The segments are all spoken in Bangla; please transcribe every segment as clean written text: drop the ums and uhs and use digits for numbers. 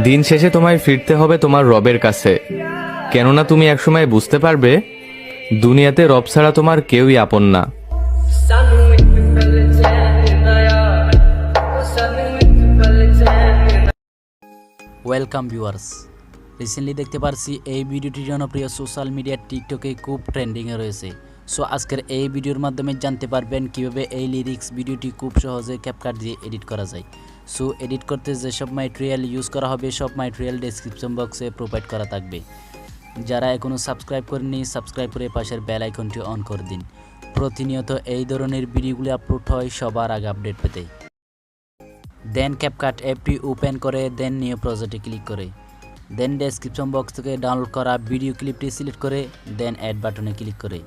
দিন শেষে তোমায় ফিরতে হবে তোমার রবের কাছে, কেননা তুমি একসময় বুঝতে পারবে দুনিয়াতে রব ছাড়া তোমার কেউই আপন না। Welcome viewers. রিসেন্টলি দেখতে পারছি এই ভিডিওটি জনপ্রিয় সোশ্যাল মিডিয়া টিকটকে খুব ট্রেন্ডিংয়ে রয়েছে। সো আজকের এই ভিডিওর মাধ্যমে জানতে পারবেন কিভাবে এই লিরিক্স ভিডিওটি খুব সহজে ক্যাপকাট দিয়ে এডিট করা যায়। সো এডিট করতে যেসব ম্যাটেরিয়াল ইউজ করা হবে সব ম্যাটেরিয়াল ডেসক্রিপশন বক্সে প্রোভাইড করা থাকবে। যারা এখনও সাবস্ক্রাইব করেননি সাবস্ক্রাইব করে পাশের বেল আইকনটি অন করে দিন। প্রতিনিয়ত এই ধরনের ভিডিওগুলি আপলোড হয় সবার আগে আপডেট পেতে। দেন ক্যাপকাট অ্যাপটি ওপেন করে দেন নিউ প্রজেক্টে ক্লিক করে দেন ডেসক্রিপশন বক্স থেকে ডাউনলোড করা ভিডিও ক্লিপটি সিলেক্ট করে দেন অ্যাড বাটনে ক্লিক করে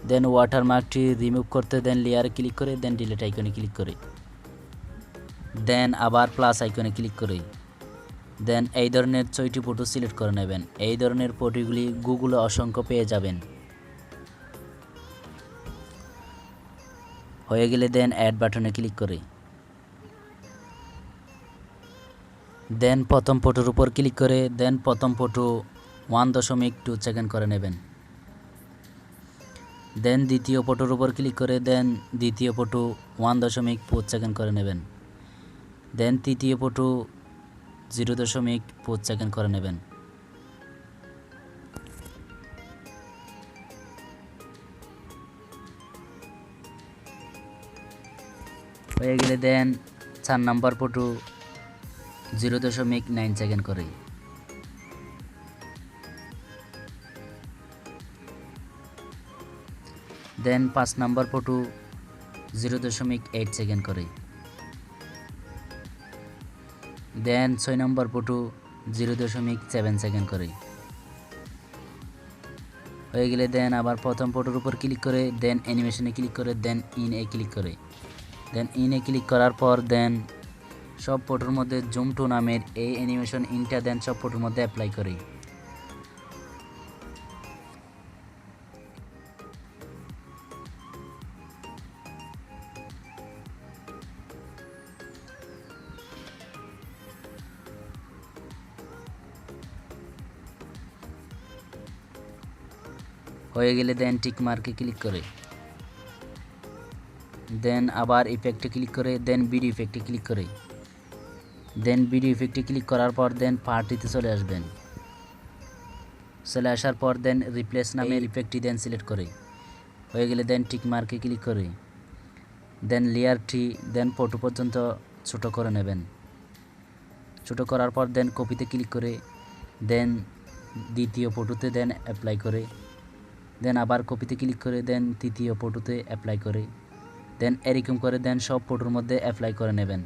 দেন ওয়াটারমার্কটি রিমুভ করতে দেন লেয়ারে ক্লিক করে দেন ডিলিট আইকনে ক্লিক করে দেন আবার প্লাস আইকনে ক্লিক করে দেন এই ধরনের 6টি ফটো সিলেক্ট করে নেবেন। এই ধরনের ফটোগুলি গুগলে অসংখ্য পেয়ে যাবেন। হয়ে গেলে দেন অ্যাড বাটনে ক্লিক করে দেন প্রথম ফটোর উপর ক্লিক করে দেন প্রথম ফটো 1.2 সেকেন্ড করে নেবেন। দেন দ্বিতীয় ফটোর উপর ক্লিক করে দেন দ্বিতীয় ফটো 1.4 সেকেন্ড করে নেবেন। দেন তৃতীয় ফটো 0.4 সেকেন্ড করে নেবেন। হয়ে গেলে দেন 4 নাম্বার ফটো 0.9 সেকেন্ড করে দেন 5 নাম্বার ফটো 0.8 সেকেন্ড করে দেন 6 নাম্বার ফটো 0.7 সেকেন্ড করে হয়ে গেলে দেন আবার প্রথম ফটোর উপর ক্লিক করে দেন অ্যানিমেশনে ক্লিক করে দেন ইনে ক্লিক করে দেন ইনে ক্লিক করার পর দেন সব ফটোর মধ্যে জুম টু নামের এই অ্যানিমেশন ইনটা দেন সব ফটোর মধ্যে অ্যাপ্লাই করে হয়ে গেলে দেন টিক মার্কে ক্লিক করে দেন আবার ইফেক্টে ক্লিক করে দেন ভিডিও ইফেক্টে ক্লিক করে দেন ভিডিও ইফেক্টে ক্লিক করার পর দেন পার্টিতে চলে আসবেন। চলে আসার পর দেন রিপ্লেস নামের ইফেক্টটি দেন সিলেক্ট করে হয়ে গেলে দেন টিক মার্কে ক্লিক করে দেন লেয়ারটি দেন ফটো পর্যন্ত ছোটো করে নেবেন। ছোটো করার পর দেন কপিতে ক্লিক করে দেন দ্বিতীয় ফটোতে দেন অ্যাপ্লাই করে দেন আবার কপিতে ক্লিক করে দেন তৃতীয় ফটোতে অ্যাপ্লাই করে দেন এরকম করে দেন সব ফটোর মধ্যে অ্যাপ্লাই করে নেবেন।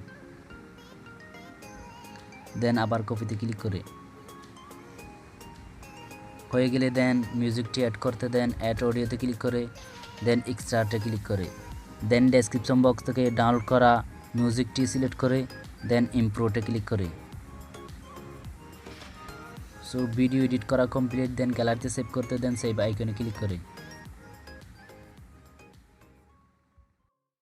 দেন আবার কপিতে ক্লিক করে হয়ে গেলে দেন মিউজিকটি অ্যাড করতে দেন অ্যাড অডিওতে ক্লিক করে দেন এক্সট্রাতে ক্লিক করে দেন ডেসক্রিপশন বক্স থেকে ডাউনলোড করা মিউজিকটি সিলেক্ট করে দেন ইমপ্রোতে ক্লিক করে সো ভিডিও এডিট করা কমপ্লিট দেন গ্যালারিতে সেভ করতে দেন সেভ আইকনে ক্লিক করে